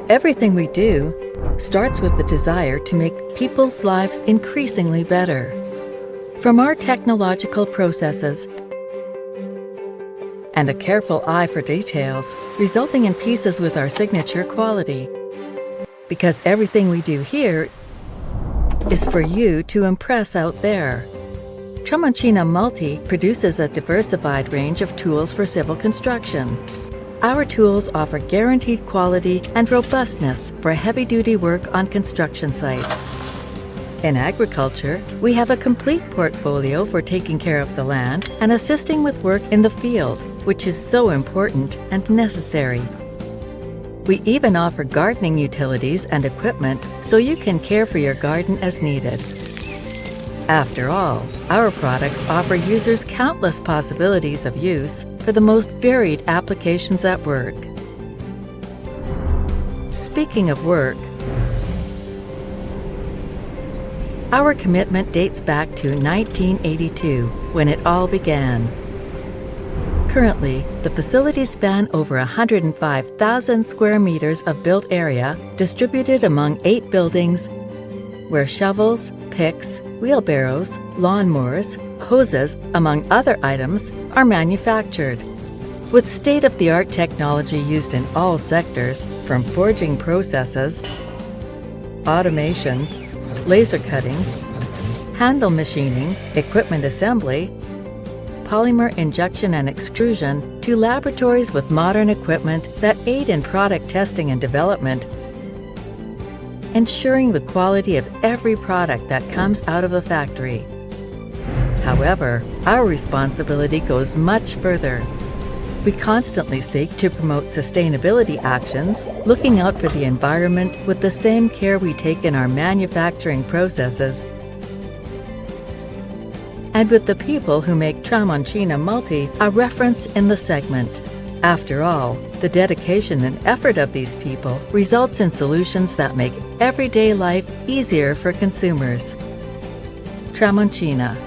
Everything we do starts with the desire to make people's lives increasingly better. From our technological processes and a careful eye for details, resulting in pieces with our signature quality. Because everything we do here is for you to impress out there. Tramontina Multi produces a diversified range of tools for civil construction. Our tools offer guaranteed quality and robustness for heavy-duty work on construction sites. In agriculture, we have a complete portfolio for taking care of the land and assisting with work in the field, which is so important and necessary. We even offer gardening utilities and equipment so you can care for your garden as needed. After all, our products offer users countless possibilities of use for the most varied applications at work. Speaking of work, our commitment dates back to 1982, when it all began. Currently, the facilities span over 105,000 square meters of built area distributed among 8 buildings where shovels, picks, wheelbarrows, lawnmowers, hoses, among other items, are manufactured. With state-of-the-art technology used in all sectors, from forging processes, automation, laser cutting, handle machining, equipment assembly, polymer injection and extrusion, to laboratories with modern equipment that aid in product testing and development, ensuring the quality of every product that comes out of the factory. However, our responsibility goes much further. We constantly seek to promote sustainability actions, looking out for the environment with the same care we take in our manufacturing processes, and with the people who make Tramontina Multi a reference in the segment. After all, the dedication and effort of these people results in solutions that make everyday life easier for consumers. Tramontina.